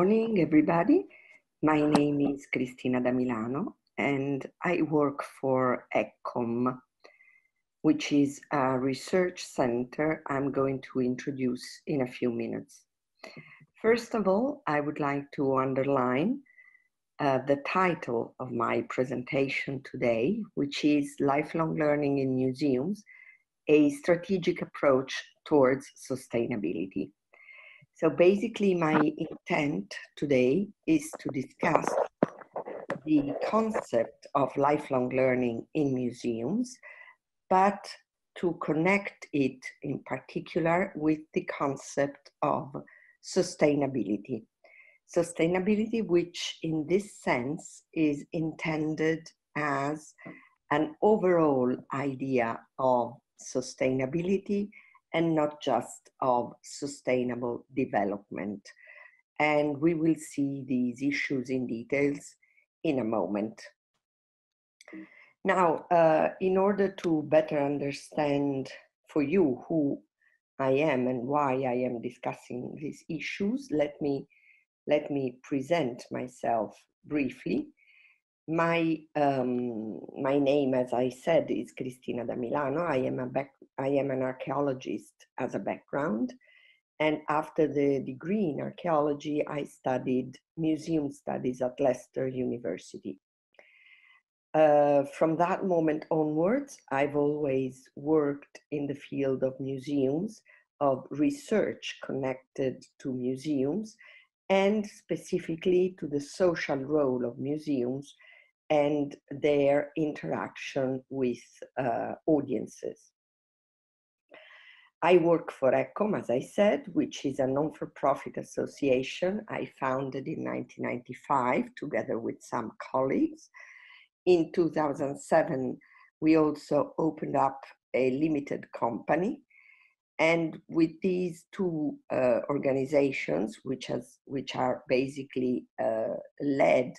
morning, everybody. My name is Cristina da Milano, and I work for ECOM, which is a research center I'm going to introduce in a few minutes. First of all, I would like to underline the title of my presentation today, which is Lifelong Learning in Museums, a Strategic Approach Towards Sustainability. So basically my intent today is to discuss the concept of lifelong learning in museums, but to connect it in particular with the concept of sustainability. Sustainability, which in this sense is intended as an overall idea of sustainability and not just of sustainable development. And we will see these issues in details in a moment. Now, in order to better understand for you who I am and why I am discussing these issues, let me present myself briefly. My name, as I said, is Cristina da Milano. I am an archaeologist as a background, and after the degree in archaeology, I studied museum studies at Leicester University. From that moment onwards, I've always worked in the field of museums, of research connected to museums, and specifically to the social role of museums and their interaction with audiences. I work for ECOM, as I said, which is a non-for-profit association I founded in 1995 together with some colleagues. In 2007, we also opened up a limited company. And with these two organizations, which are basically led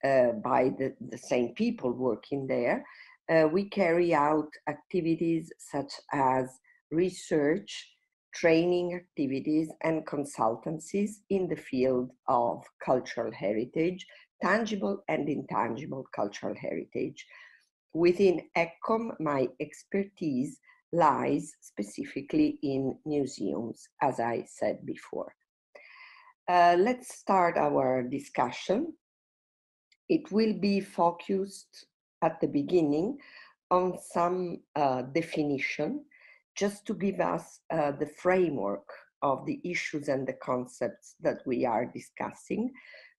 by the same people working there, we carry out activities such as research, training activities, and consultancies in the field of cultural heritage, tangible and intangible cultural heritage. Within ECOM, my expertise lies specifically in museums, as I said before. Let's start our discussion. It will be focused at the beginning on some definition, just to give us the framework of the issues and the concepts that we are discussing.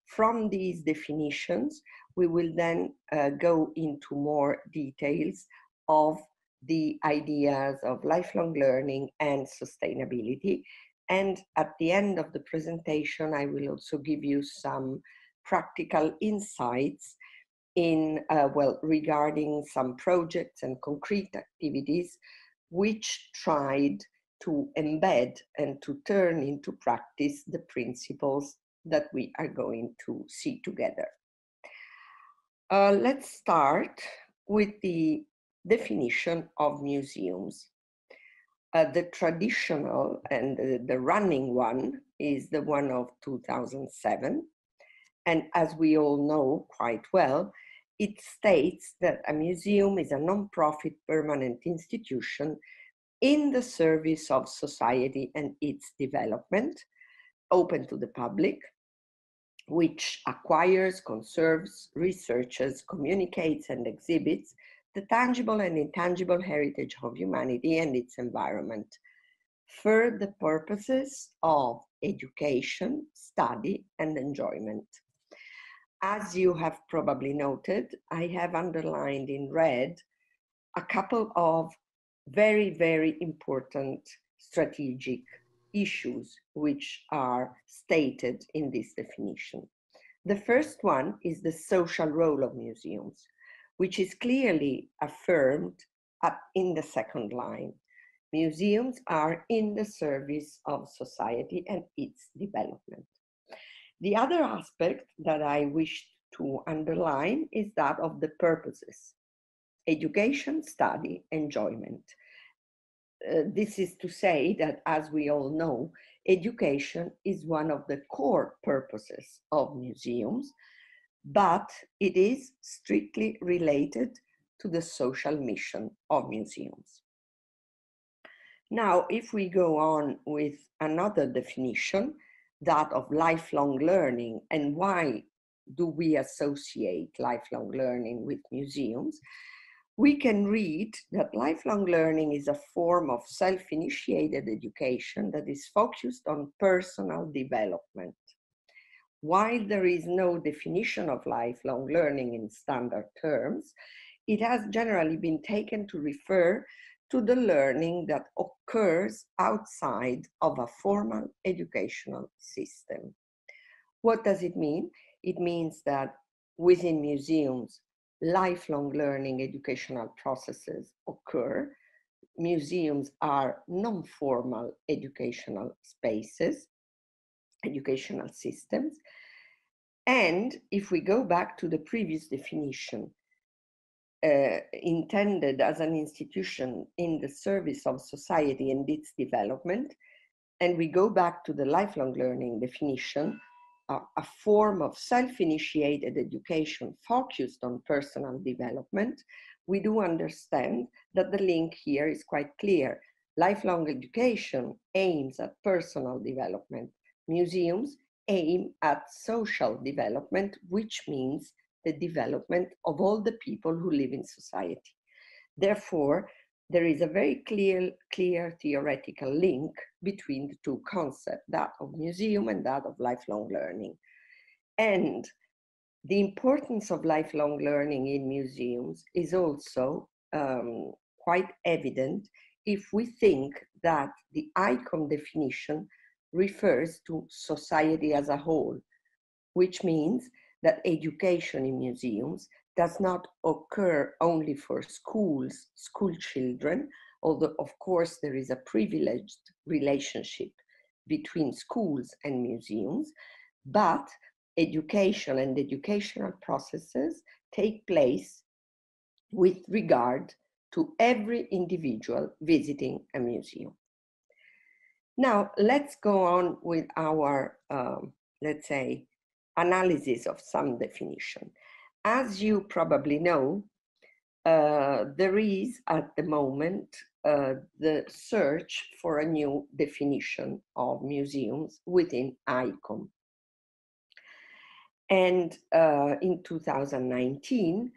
From these definitions, we will then go into more details of the ideas of lifelong learning and sustainability. And at the end of the presentation, I will also give you some practical insights in, regarding some projects and concrete activities which tried to embed and to turn into practice the principles that we are going to see together. Let's start with the definition of museums. The traditional and the running one is the one of 2007. And as we all know quite well, it states that a museum is a non-profit permanent institution in the service of society and its development, open to the public, which acquires, conserves, researches, communicates, and exhibits the tangible and intangible heritage of humanity and its environment for the purposes of education, study, and enjoyment. As you have probably noted, I have underlined in red a couple of very, very important strategic issues which are stated in this definition. The first one is the social role of museums, which is clearly affirmed in the second line. Museums are in the service of society and its development. The other aspect that I wish to underline is that of the purposes: education, study, enjoyment. This is to say that, as we all know, education is one of the core purposes of museums, but it is strictly related to the social mission of museums. Now, if we go on with another definition, that of lifelong learning, and why do we associate lifelong learning with museums, we can read that lifelong learning is a form of self-initiated education that is focused on personal development. While there is no definition of lifelong learning in standard terms, it has generally been taken to refer to the learning that occurs outside of a formal educational system. What does it mean? It means that within museums, lifelong learning educational processes occur. Museums are non-formal educational spaces, educational systems. And if we go back to the previous definition, intended as an institution in the service of society and its development, and we go back to the lifelong learning definition, a form of self-initiated education focused on personal development, we do understand that the link here is quite clear. Lifelong education aims at personal development. Museums aim at social development, which means the development of all the people who live in society. Therefore, there is a very clear theoretical link between the two concepts, that of museum and that of lifelong learning. And the importance of lifelong learning in museums is also quite evident if we think that the ECOM definition refers to society as a whole, which means that education in museums does not occur only for schools, school children, although of course there is a privileged relationship between schools and museums, but education and educational processes take place with regard to every individual visiting a museum. Now, let's go on with our, let's say, analysis of some definition. As you probably know, there is at the moment the search for a new definition of museums within ECOM. And in 2019,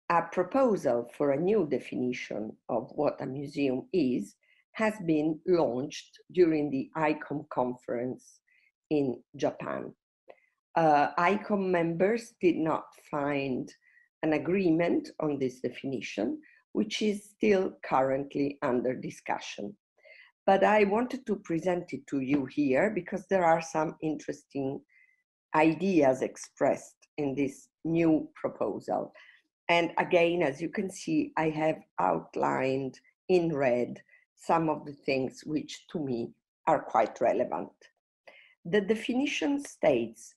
a proposal for a new definition of what a museum is has been launched during the ECOM conference in Japan. ECOM members did not find an agreement on this definition, which is still currently under discussion. But I wanted to present it to you here because there are some interesting ideas expressed in this new proposal. And again, as you can see, I have outlined in red some of the things which to me are quite relevant. The definition states,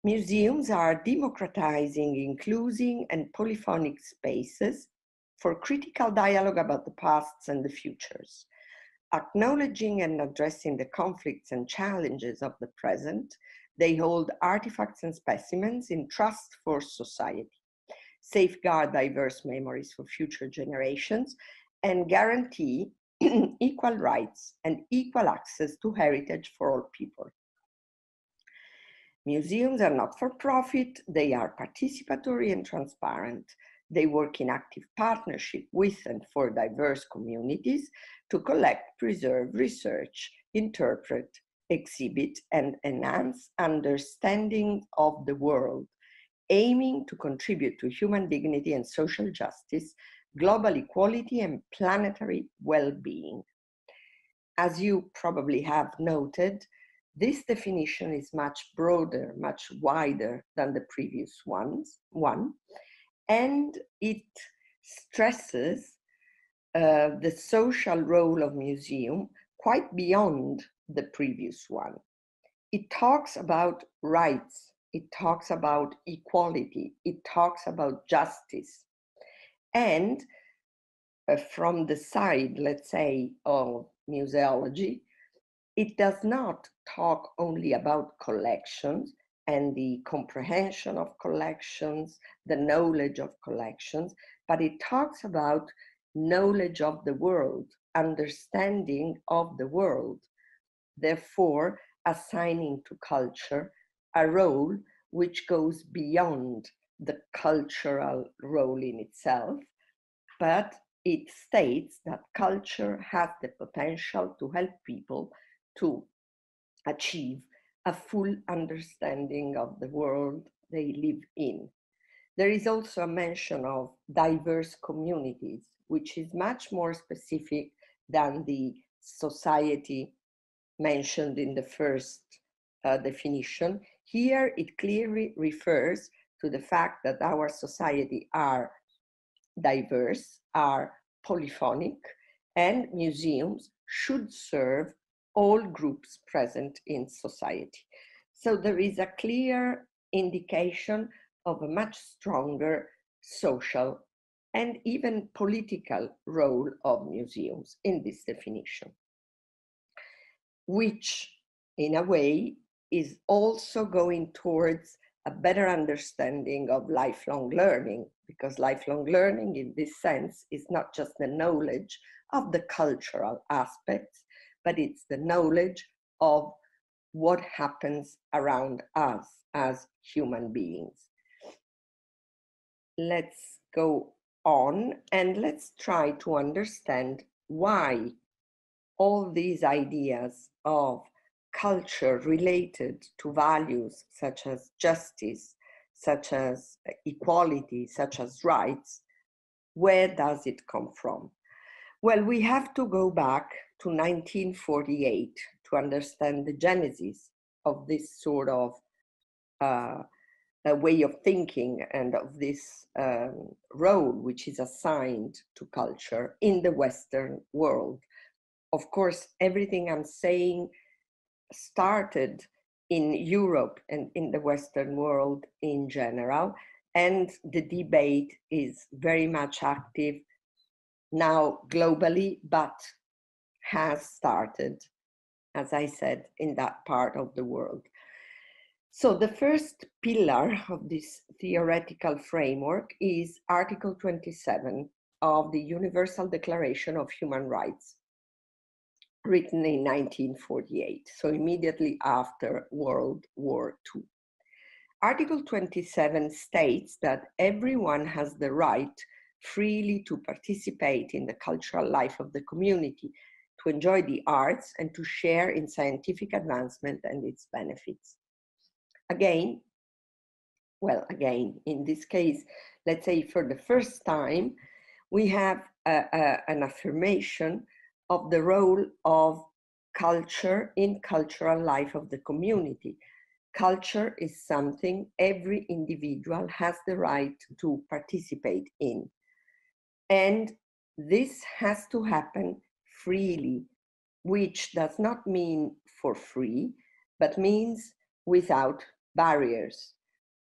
museums are democratizing, inclusive, and polyphonic spaces for critical dialogue about the pasts and the futures, acknowledging and addressing the conflicts and challenges of the present. They hold artifacts and specimens in trust for society, safeguard diverse memories for future generations, and guarantee equal rights and equal access to heritage for all people. Museums are not for profit, they are participatory and transparent. They work in active partnership with and for diverse communities to collect, preserve, research, interpret, exhibit, and enhance understanding of the world, aiming to contribute to human dignity and social justice, global equality, and planetary well-being. As you probably have noted, this definition is much broader, much wider than the previous one, and it stresses the social role of museum quite beyond the previous one. It talks about rights, it talks about equality, it talks about justice. And from the side, let's say, of museology, It does not talk only about collections and the comprehension of collections, the knowledge of collections, but it talks about knowledge of the world, understanding of the world, therefore assigning to culture a role which goes beyond the cultural role in itself, but it states that culture has the potential to help people to achieve a full understanding of the world they live in. There is also a mention of diverse communities, which is much more specific than the society mentioned in the first definition. Here, it clearly refers to the fact that our society are diverse, are polyphonic, and museums should serve all groups present in society. So there is a clear indication of a much stronger social and even political role of museums in this definition, which in a way is also going towards a better understanding of lifelong learning, because lifelong learning in this sense is not just the knowledge of the cultural aspects, but it's the knowledge of what happens around us as human beings. Let's go on and let's try to understand why all these ideas of culture related to values such as justice, such as equality, such as rights, where does it come from? Well, we have to go back to 1948 to understand the genesis of this sort of a way of thinking and of this role which is assigned to culture in the Western world. Of course, everything I'm saying started in Europe and in the Western world in general, and the debate is very much active now globally, but has started, as I said, in that part of the world. So the first pillar of this theoretical framework is Article 27 of the Universal Declaration of Human Rights, written in 1948, so immediately after World War II. Article 27 states that everyone has the right freely to participate in the cultural life of the community, to enjoy the arts, and to share in scientific advancement and its benefits. Again, in this case, let's say for the first time, we have an affirmation of the role of culture in cultural life of the community. Culture is something every individual has the right to participate in. And this has to happen freely, which does not mean for free, but means without barriers.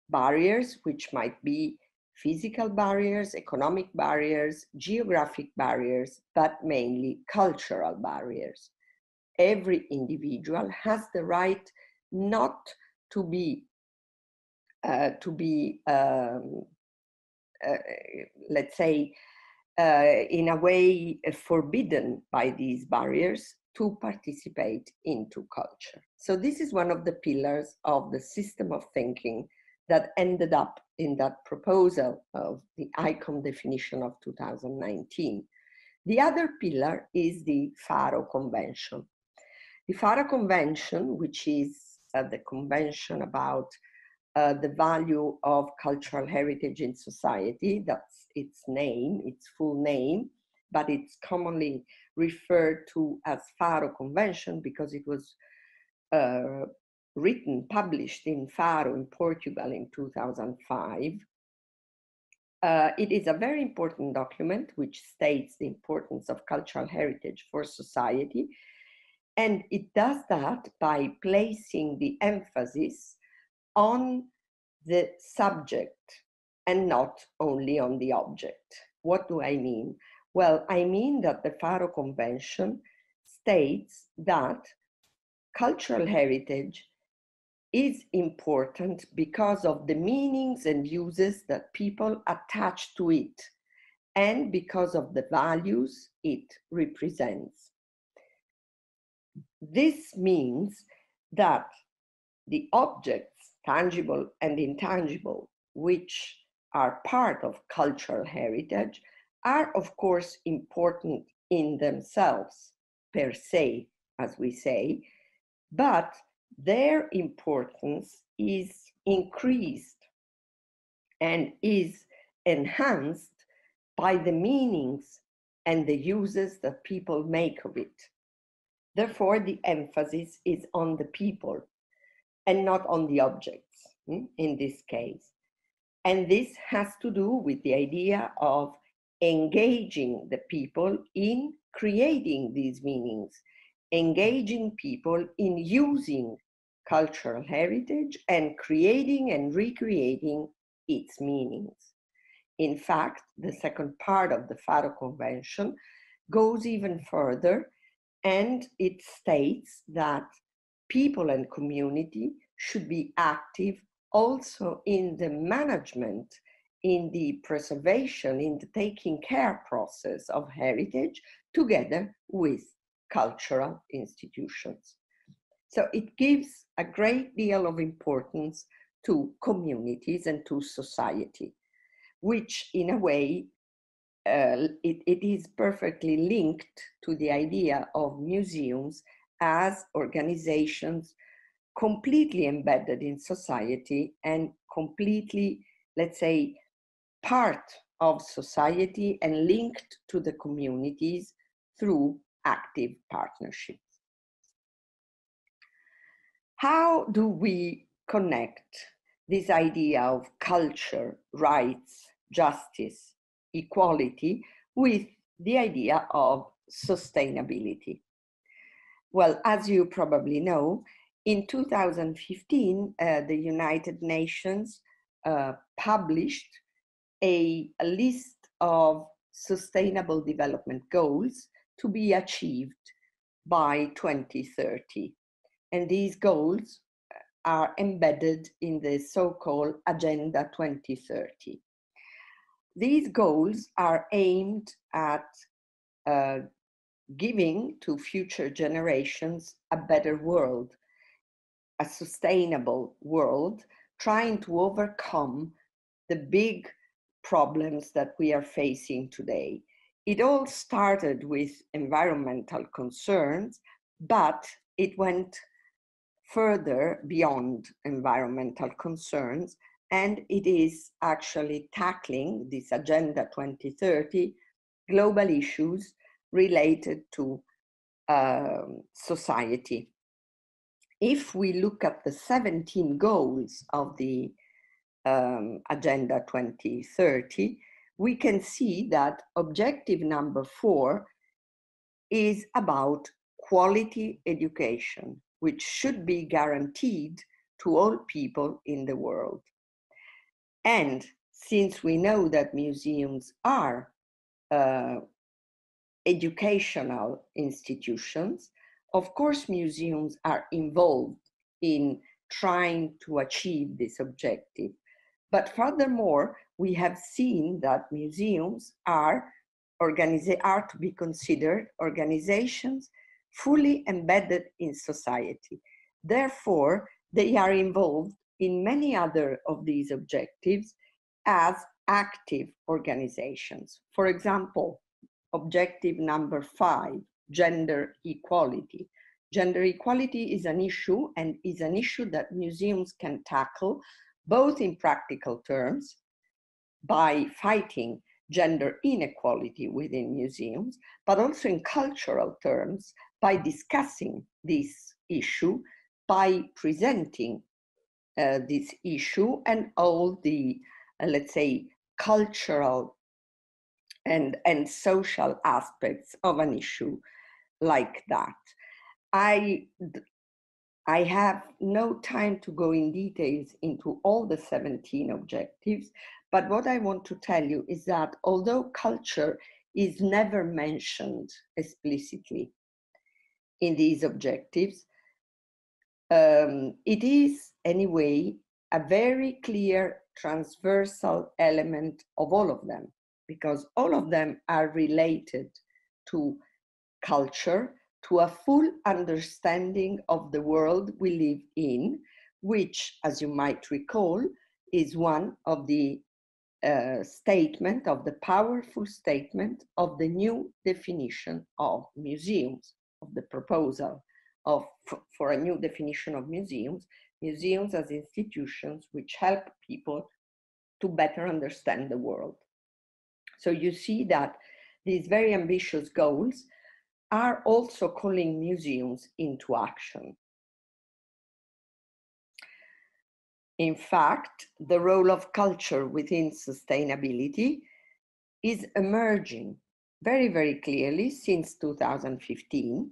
Barriers which might be physical barriers, economic barriers, geographic barriers, but mainly cultural barriers. Every individual has the right not to be, let's say, in a way forbidden by these barriers to participate into culture. So this is one of the pillars of the system of thinking that ended up in that proposal of the ECOM definition of 2019. The other pillar is the TheFAO Convention. The TheFAO Convention, which is the convention about the value of cultural heritage in society, that's its name, its full name, but it's commonly referred to as TheFAO Convention because it was published in Faro in Portugal in 2005. It is a very important document which states the importance of cultural heritage for society. And it does that by placing the emphasis on the subject and not only on the object. What do I mean? Well, I mean that the TheFAO Convention states that cultural heritage is important because of the meanings and uses that people attach to it, and because of the values it represents. This means that the objects, tangible and intangible, which are part of cultural heritage, are of course important in themselves, per se, as we say, but their importance is increased and is enhanced by the meanings and the uses that people make of it. Therefore, the emphasis is on the people and not on the objects in this case. And this has to do with the idea of engaging the people in creating these meanings, engaging people in using cultural heritage and creating and recreating its meanings. In fact, the second part of the TheFAO Convention goes even further, and it states that people and community should be active also in the management, in the preservation, in the taking care process of heritage together with cultural institutions. So it gives a great deal of importance to communities and to society, which in a way, it is perfectly linked to the idea of museums as organizations completely embedded in society and completely, let's say, part of society and linked to the communities through active partnerships. How do we connect this idea of culture, rights, justice, equality with the idea of sustainability? Well, as you probably know, in 2015, the United Nations published a list of sustainable development goals to be achieved by 2030. And these goals are embedded in the so-called Agenda 2030. These goals are aimed at giving to future generations a better world, a sustainable world, trying to overcome the big problems that we are facing today. It all started with environmental concerns, but it went further beyond environmental concerns, and it is actually tackling this Agenda 2030 global issues related to society. If we look at the 17 goals of the Agenda 2030, we can see that objective number 4 is about quality education, which should be guaranteed to all people in the world. And since we know that museums are educational institutions, of course, museums are involved in trying to achieve this objective. But furthermore, we have seen that museums are to be considered organizations fully embedded in society. Therefore, they are involved in many other of these objectives as active organizations. For example, objective number 5, gender equality. Gender equality is an issue, and is an issue that museums can tackle both in practical terms by fighting gender inequality within museums, but also in cultural terms by discussing this issue, by presenting this issue and all the, let's say, cultural and social aspects of an issue like that. I have no time to go in details into all the 17 objectives, but what I want to tell you is that although culture is never mentioned explicitly in these objectives, it is anyway a very clear transversal element of all of them, because all of them are related to culture, to a full understanding of the world we live in, which, as you might recall, is one of the statement of the powerful statement of the new definition of museums, of the proposal of for a new definition of museums as institutions which help people to better understand the world. So you see that these very ambitious goals are also calling museums into action. In fact, the role of culture within sustainability is emerging very, very clearly since 2015.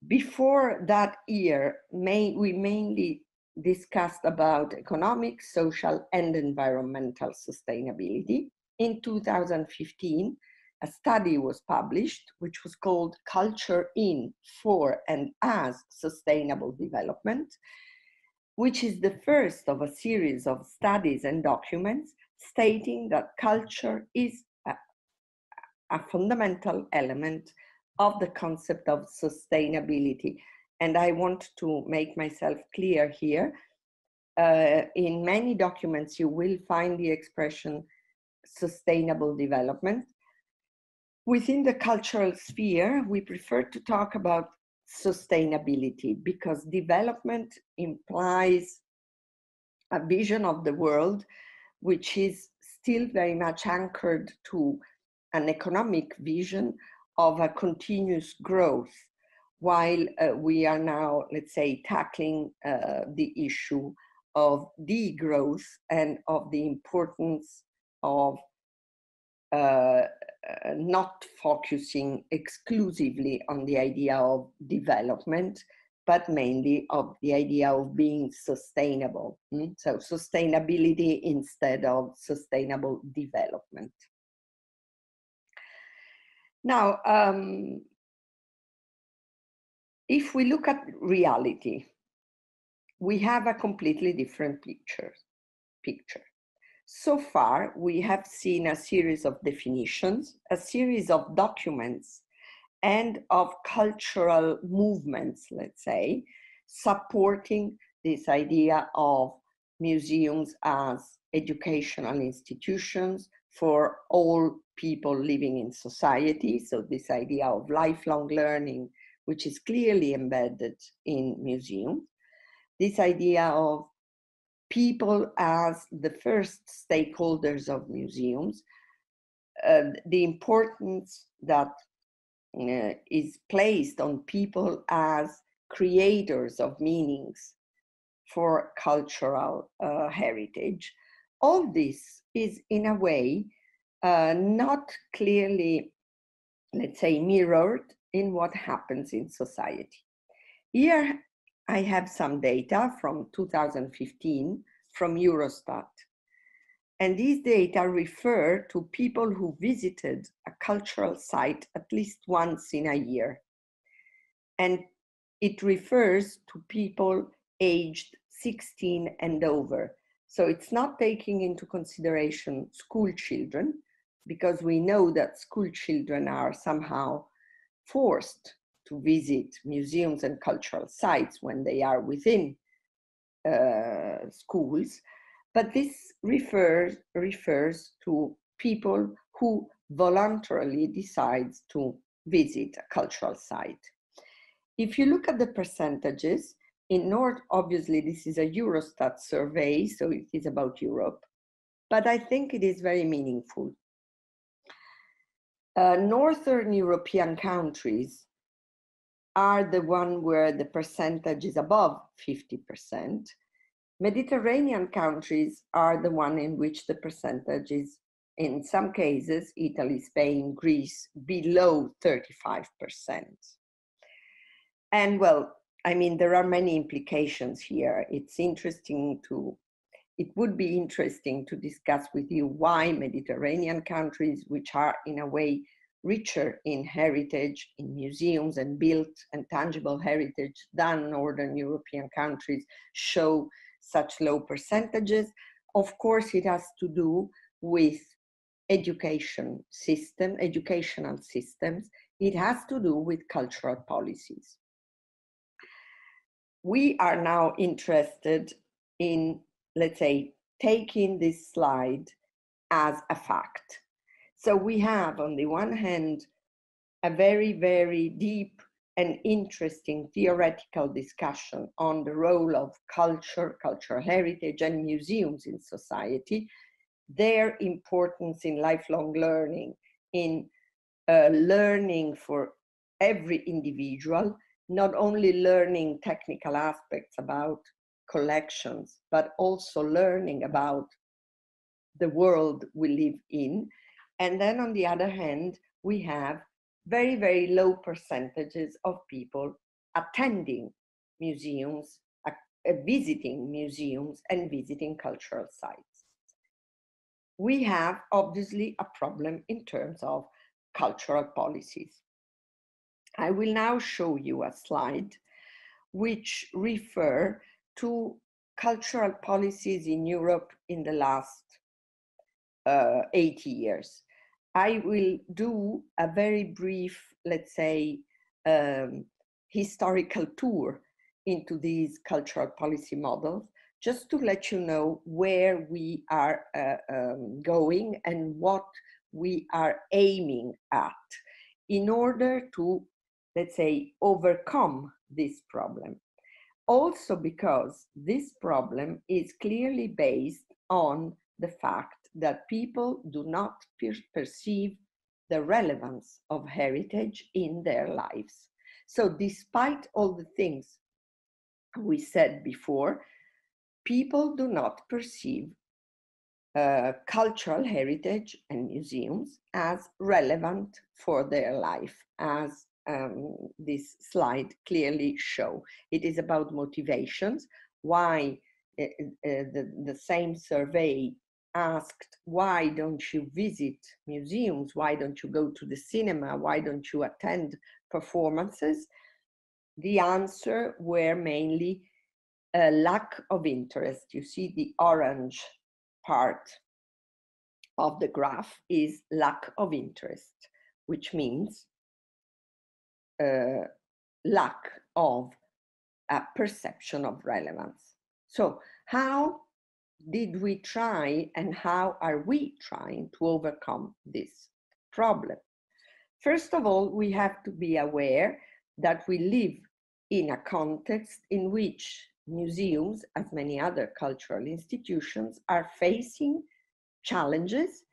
Before that year, we mainly discussed about economic, social, and environmental sustainability. In 2015, a study was published, which was called Culture in, for, and as Sustainable Development, which is the first of a series of studies and documents stating that culture is a fundamental element of the concept of sustainability. And I want to make myself clear here. In many documents, you will find the expression sustainable development. Within the cultural sphere, we prefer to talk about sustainability because development implies a vision of the world which is still very much anchored to an economic vision of a continuous growth, while we are now, let's say, tackling the issue of degrowth and of the importance of not focusing exclusively on the idea of development, but mainly of the idea of being sustainable. So sustainability instead of sustainable development. Now, if we look at reality, we have a completely different picture. So far, we have seen a series of definitions, a series of documents, and of cultural movements, let's say, supporting this idea of museums as educational institutions for all people living in society. So this idea of lifelong learning, which is clearly embedded in museums. This idea of people as the first stakeholders of museums, the importance that is placed on people as creators of meanings for cultural heritage. All this is in a way not clearly, let's say, mirrored in what happens in society. Here I have some data from 2015 from Eurostat. And these data refer to people who visited a cultural site at least once in a year. And it refers to people aged 16 and over. So it's not taking into consideration school children, because we know that school children are somehow forced to visit museums and cultural sites when they are within schools. But this refers to people who voluntarily decide to visit a cultural site. If you look at the percentages, in North, obviously this is a Eurostat survey, so it is about Europe, but I think it is very meaningful. Northern European countries are the one where the percentage is above 50%. Mediterranean countries are the one in which the percentage is, in some cases, Italy, Spain, Greece, below 35%. And well, I mean, there are many implications here. It would be interesting to discuss with you why Mediterranean countries, which are in a way richer in heritage, in museums and built and tangible heritage than Northern European countries show such low percentages. Of course, it has to do with educational systems. It has to do with cultural policies. We are now interested in, let's say, taking this slide as a fact. So we have, on the one hand, a very, very deep and interesting theoretical discussion on the role of culture, cultural heritage, and museums in society, their importance in lifelong learning, in learning for every individual, not only learning technical aspects about collections, but also learning about the world we live in. And then on the other hand, we have very, very low percentages of people attending museums, visiting museums and visiting cultural sites. We have obviously a problem in terms of cultural policies. I will now show you a slide which refer to cultural policies in Europe in the last 80 years. I will do a very brief, let's say, historical tour into these cultural policy models, just to let you know where we are going and what we are aiming at in order to, let's say, overcome this problem. Also because this problem is clearly based on the fact that people do not perceive the relevance of heritage in their lives. So despite all the things we said before, people do not perceive cultural heritage and museums as relevant for their life, as this slide clearly show. It is about motivations, why the same survey asked, why don't you visit museums? Why don't you go to the cinema? Why don't you attend performances? The answer were mainly a lack of interest. You see the orange part of the graph is lack of interest, which means lack of a perception of relevance. So how did we try and how are we trying to overcome this problem? First of all, we have to be aware that we live in a context in which museums, as many other cultural institutions, are facing challenges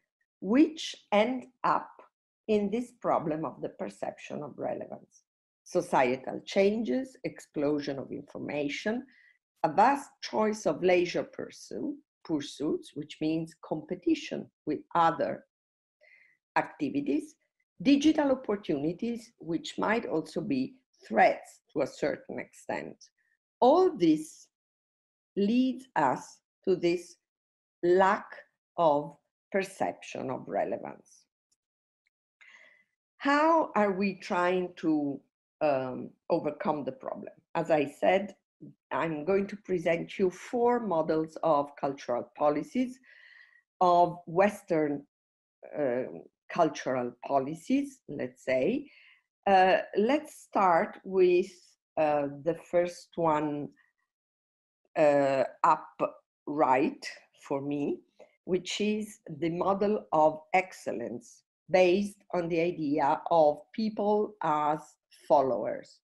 which end up in this problem of the perception of relevance. Societal changes, explosion of information, a vast choice of leisure pursuits, which means competition with other activities, digital opportunities, which might also be threats to a certain extent. All this leads us to this lack of perception of relevance. How are we trying to overcome the problem? As I said, I'm going to present you 4 models of cultural policies, of Western cultural policies, let's say. Let's start with the first one up right for me, which is the model of excellence based on the idea of people as followers.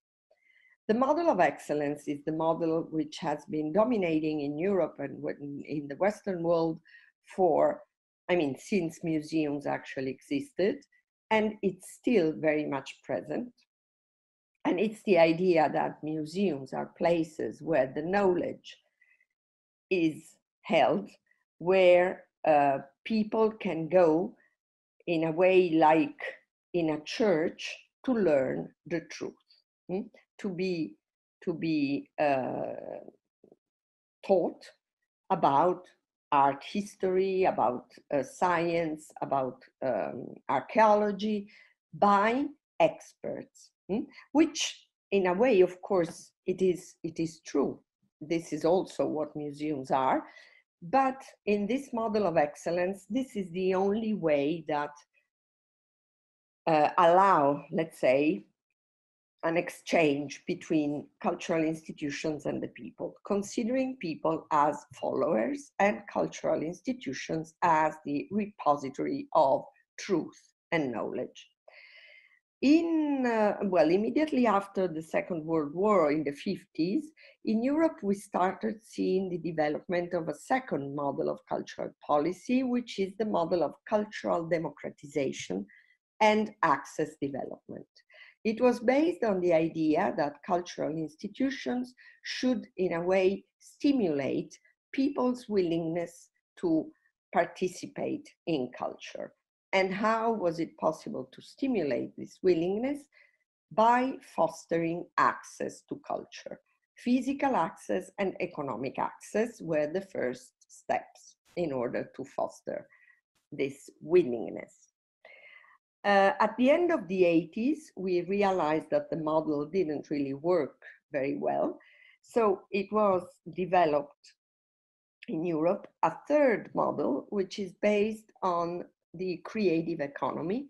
The model of excellence is the model which has been dominating in Europe and in the Western world for, since museums actually existed, and it's still very much present. And it's the idea that museums are places where the knowledge is held, where people can go in a way like in a church to learn the truth, to be taught about art history, about science, about archaeology, by experts, which in a way, of course, it is true. This is also what museums are. But in this model of excellence, this is the only way that allow, let's say, an exchange between cultural institutions and the people, considering people as followers and cultural institutions as the repository of truth and knowledge. Well, immediately after the Second World War in the 50s, in Europe, we started seeing the development of a second model of cultural policy, which is the model of cultural democratization and access development. It was based on the idea that cultural institutions should, in a way, stimulate people's willingness to participate in culture. And how was it possible to stimulate this willingness? By fostering access to culture. Physical access and economic access were the first steps in order to foster this willingness. At the end of the 80s, we realized that the model didn't really work very well. So it was developed in Europe a third model, which is based on the creative economy,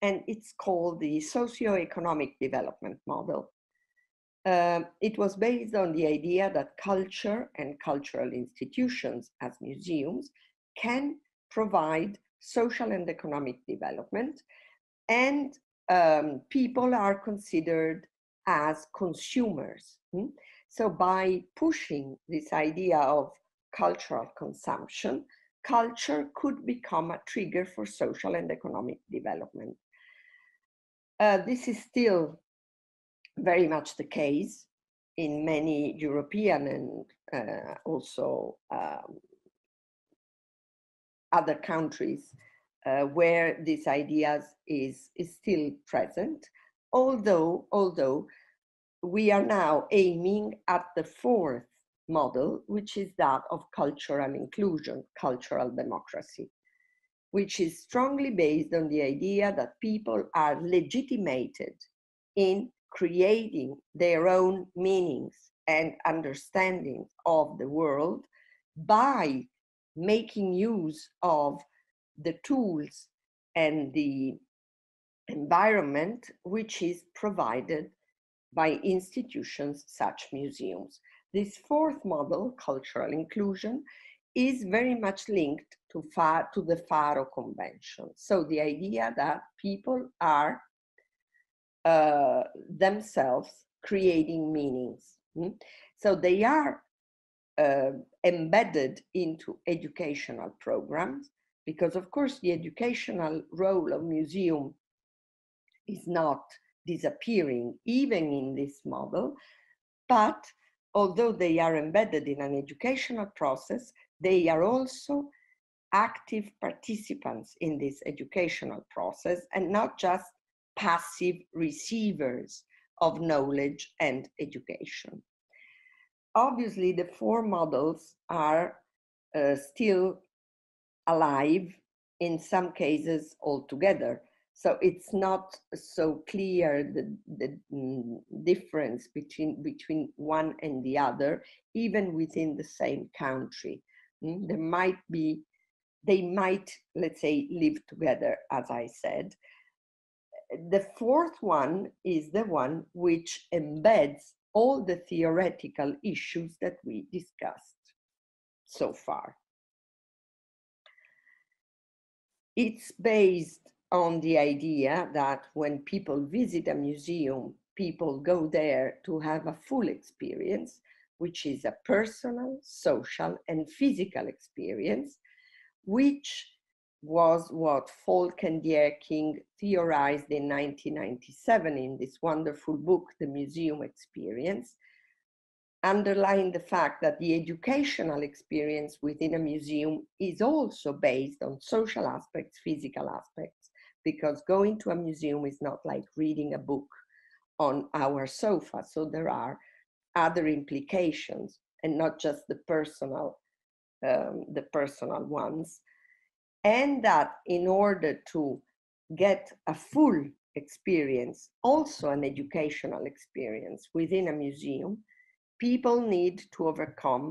and it's called the socio-economic development model. It was based on the idea that culture and cultural institutions as museums can provide social and economic development, and people are considered as consumers. So by pushing this idea of cultural consumption, culture could become a trigger for social and economic development. This is still very much the case in many European and also other countries where this idea is still present, although we are now aiming at the fourth model, which is that of cultural inclusion, cultural democracy, which is strongly based on the idea that people are legitimated in creating their own meanings and understanding of the world by making use of the tools and the environment which is provided by institutions such museums. This fourth model, cultural inclusion, is very much linked to the TheFAO Convention. So the idea that people are themselves creating meanings. So they are embedded into educational programs, because of course the educational role of museum is not disappearing even in this model, but although they are embedded in an educational process, they are also active participants in this educational process and not just passive receivers of knowledge and education. Obviously, the four models are still alive in some cases altogether. So it's not so clear the difference between one and the other, even within the same country. They might, let's say, live together, as I said. The fourth one is the one which embeds all the theoretical issues that we discussed so far. It's based on the idea that when people visit a museum, people go there to have a full experience, which is a personal, social, and physical experience, which was what Falk and Dierking theorized in 1997 in this wonderful book, The Museum Experience, underlying the fact that the educational experience within a museum is also based on social aspects, physical aspects, because going to a museum is not like reading a book on our sofa. So there are other implications and not just the personal ones. And that in order to get a full experience, also an educational experience within a museum, people need to overcome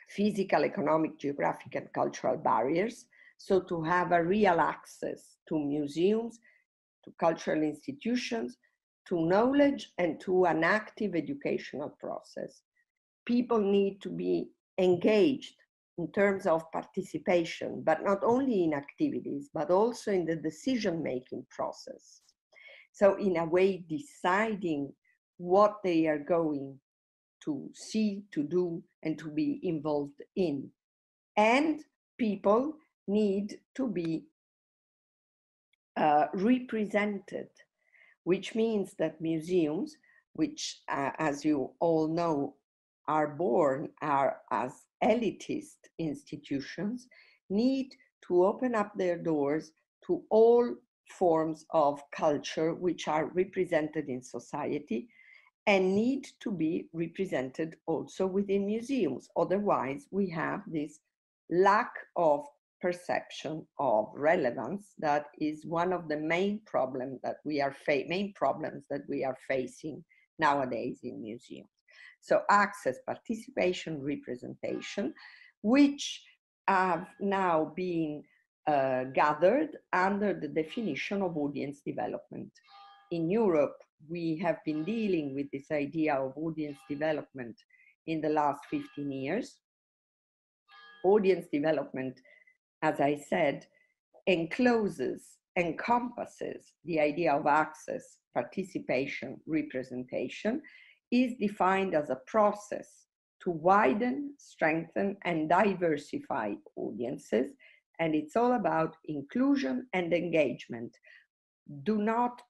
physical, economic, geographic, and cultural barriers. So to have a real access to museums, to cultural institutions, to knowledge, and to an active educational process. People need to be engaged in terms of participation, but not only in activities, but also in the decision-making process. So in a way, deciding what they are going to see, to do, and to be involved in. And people need to be represented, which means that museums, which as you all know, are born as elitist institutions, need to open up their doors to all forms of culture which are represented in society, and need to be represented also within museums. Otherwise, we have this lack of perception of relevance that is one of the main problems that we are facing nowadays in museums. So access, participation, representation, which have now been gathered under the definition of audience development. In Europe, we have been dealing with this idea of audience development in the last 15 years. Audience development, as I said, encompasses the idea of access, participation, representation, is defined as a process to widen, strengthen, and diversify audiences. And it's all about inclusion and engagement.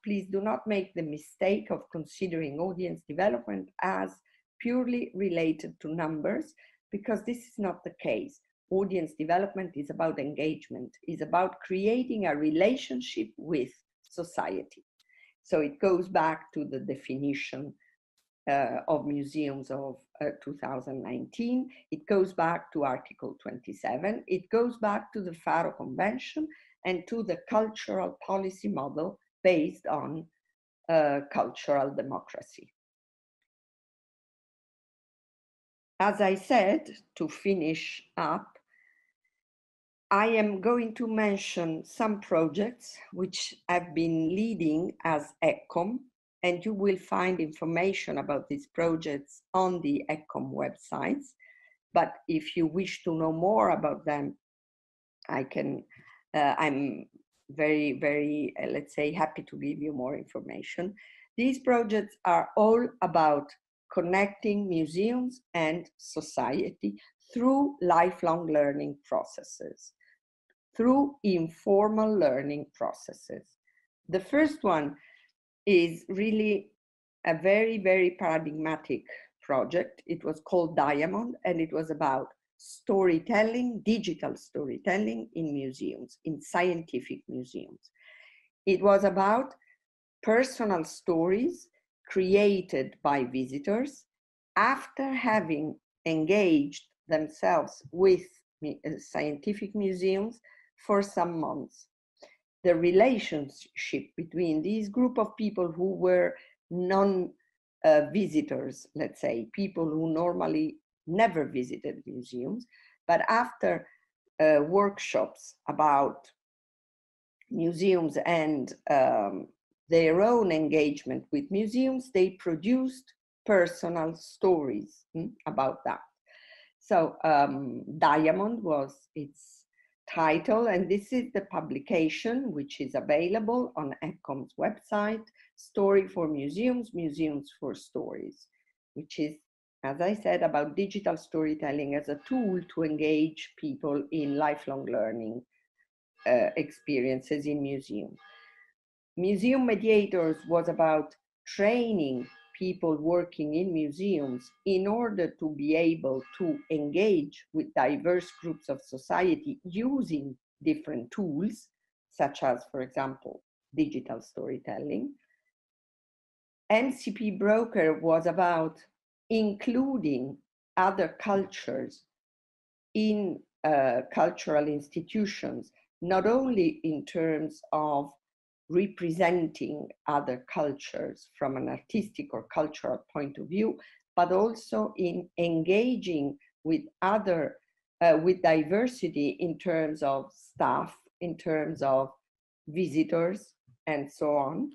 Please do not make the mistake of considering audience development as purely related to numbers, because this is not the case. Audience development is about engagement, is about creating a relationship with society. So it goes back to the definition of museums of 2019. It goes back to Article 27. It goes back to the TheFAO Convention and to the cultural policy model based on cultural democracy. As I said, to finish up, I am going to mention some projects which I've been leading as ECOM, and you will find information about these projects on the ECOM websites. But if you wish to know more about them, I'm very, very, let's say, happy to give you more information. These projects are all about connecting museums and society through lifelong learning processes, through informal learning processes. The first one is really a very, very paradigmatic project. It was called Diamond, and it was about storytelling, digital storytelling in museums, in scientific museums. It was about personal stories created by visitors after having engaged themselves with scientific museums for some months. The relationship between these group of people who were non-visitors, let's say, people who normally never visited museums, but after workshops about museums and their own engagement with museums, they produced personal stories about that. So Diamond was its title, and this is the publication which is available on ECOM's website, Story for Museums, Museums for Stories, which is, as I said, about digital storytelling as a tool to engage people in lifelong learning experiences in museums. Museum Mediators was about training people working in museums in order to be able to engage with diverse groups of society using different tools, such as, for example, digital storytelling. MCP Broker was about including other cultures in cultural institutions, not only in terms of representing other cultures from an artistic or cultural point of view, but also in engaging with other, with diversity in terms of staff, in terms of visitors, and so on.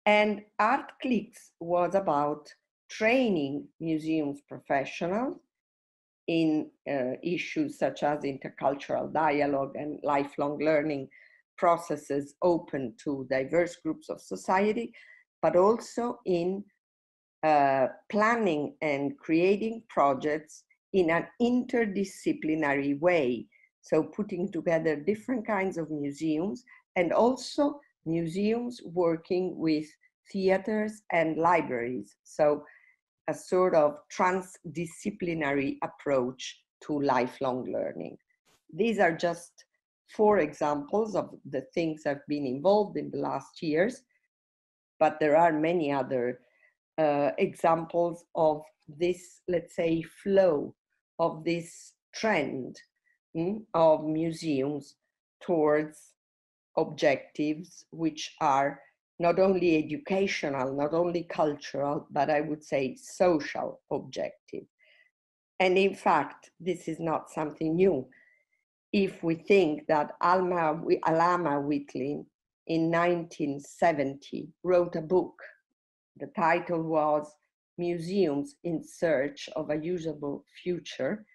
And Art Clicks was about training museums professionals in issues such as intercultural dialogue and lifelong learning processes open to diverse groups of society, but also in planning and creating projects in an interdisciplinary way. So putting together different kinds of museums, and also museums working with theaters and libraries. So a sort of transdisciplinary approach to lifelong learning. These are just 4 examples of the things I've been involved in the last years, but there are many other examples of this, let's say, flow, of this trend of museums towards objectives which are not only educational, not only cultural, but I would say social objectives. And in fact, this is not something new. If we think that Alma Whitley in 1970 wrote a book, the title was Museums in Search of a Usable Future.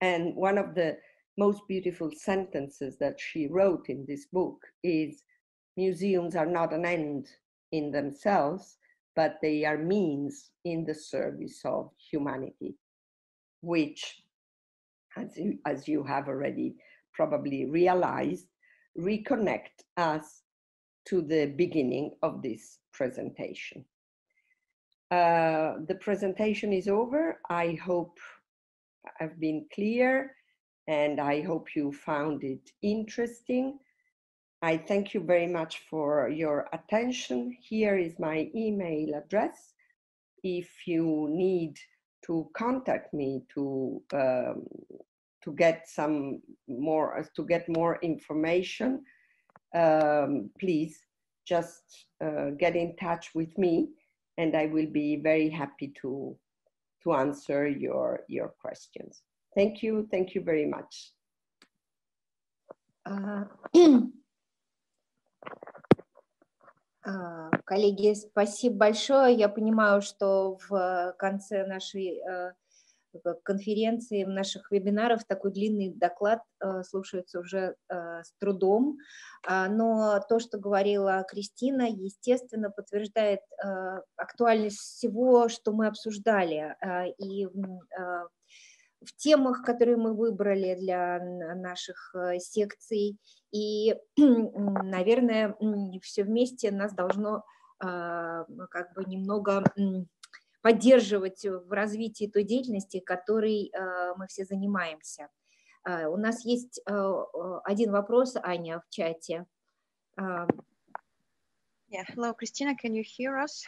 And one of the most beautiful sentences that she wrote in this book is, museums are not an end in themselves, but they are means in the service of humanity, which, as you have already probably realized, reconnect us to the beginning of this presentation. The presentation is over. I hope I've been clear, and I hope you found it interesting. I thank you very much for your attention. Here is my email address. If you need to contact me to get more information, please just get in touch with me, and I will be very happy to answer your questions. Thank you very much. Коллеги, спасибо большое. Я понимаю, что в конце нашей конференции, наших вебинаров такой длинный доклад слушается уже с трудом, но то, что говорила Кристина, естественно, подтверждает актуальность всего, что мы обсуждали, и в темах, которые мы выбрали для наших секций, и, наверное, все вместе нас должно как бы немного поддерживать в развитии той деятельности, которой мы все занимаемся. У нас есть один вопрос, Аня, в чате. Yeah, hello, Christina, can you hear us?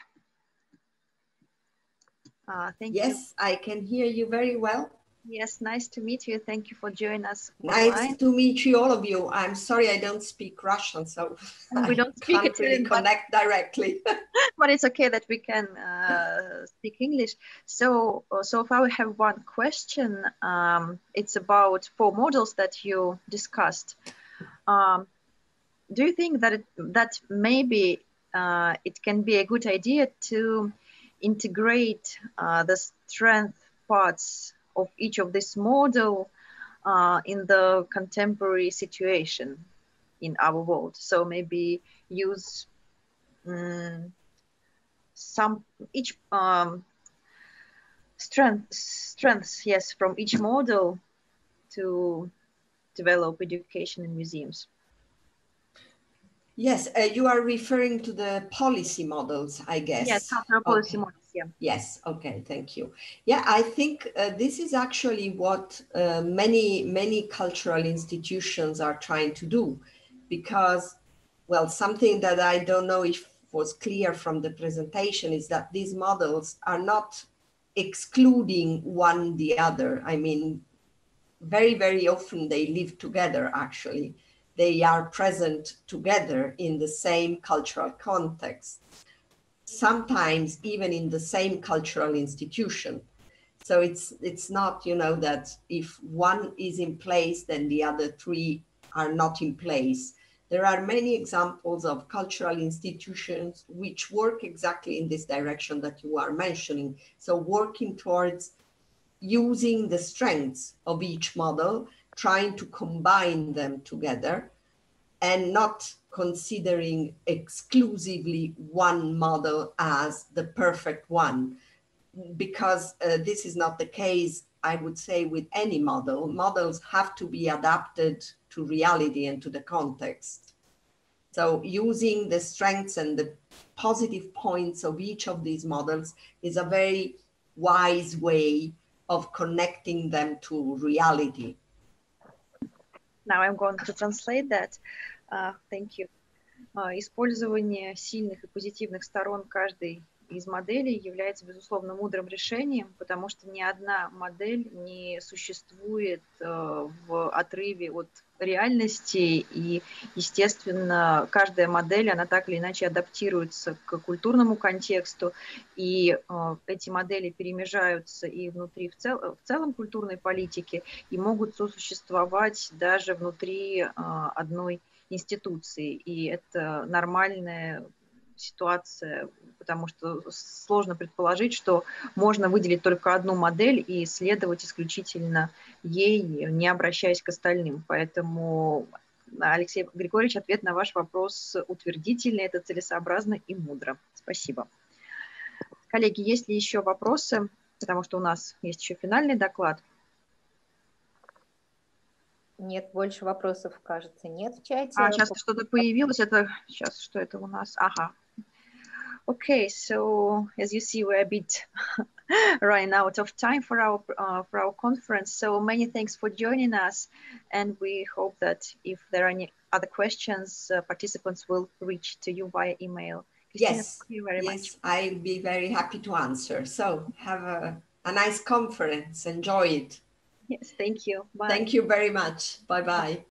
Thank you. Yes, I can hear you very well. Yes, nice to meet you. Thank you for joining us online. Nice to meet you, all of you. I'm sorry I don't speak Russian, so we don't speak can't really connect directly. But it's okay that we can speak English. So far we have one question. It's about 4 models that you discussed. Do you think that maybe it can be a good idea to integrate the strength parts of each of this model in the contemporary situation in our world? So maybe use each strengths, yes, from each model to develop education in museums. Yes, you are referring to the policy models, I guess. Yes, cultural policy models, yeah. Yes, okay, thank you. Yeah, I think this is actually what many cultural institutions are trying to do, because, well, something that I don't know if was clear from the presentation is that these models are not excluding one the other. I mean, very, very often they live together, actually. they are present together in the same cultural context, sometimes even in the same cultural institution. So it's not, you know, that if one is in place, then the other three are not in place. There are many examples of cultural institutions which work exactly in this direction that you are mentioning. So working towards using the strengths of each model, trying to combine them together, and not considering exclusively one model as the perfect one, because this is not the case, I would say, with any model. Models have to be adapted to reality and to the context. So using the strengths and the positive points of each of these models is a very wise way of connecting them to reality. Now I'm going to translate that. Thank you. Использование сильных и позитивных сторон каждой из моделей является, безусловно, мудрым решением, потому что ни одна модель не существует в отрыве от реальности, и, естественно, каждая модель, она так или иначе адаптируется к культурному контексту, и эти модели перемежаются и внутри в целом культурной политики, и могут сосуществовать даже внутри одной институции, и это нормальная ситуация, потому что сложно предположить, что можно выделить только одну модель и следовать исключительно ей, не обращаясь к остальным. Поэтому, Алексей Григорьевич, ответ на ваш вопрос утвердительный, это целесообразно и мудро. Спасибо. Коллеги, есть ли еще вопросы? Потому что у нас есть еще финальный доклад. Нет, больше вопросов, кажется, нет в чате. Сейчас что-то появилось. Это сейчас что это у нас? Ага. Okay, so as you see, we're a bit running out of time for our conference. So many thanks for joining us, and we hope that if there are any other questions, participants will reach to you via email. Cristina, Yes, thank you very much. I'll be very happy to answer. So have a nice conference. Enjoy it. Yes, thank you. Bye. Thank you very much. Bye-bye.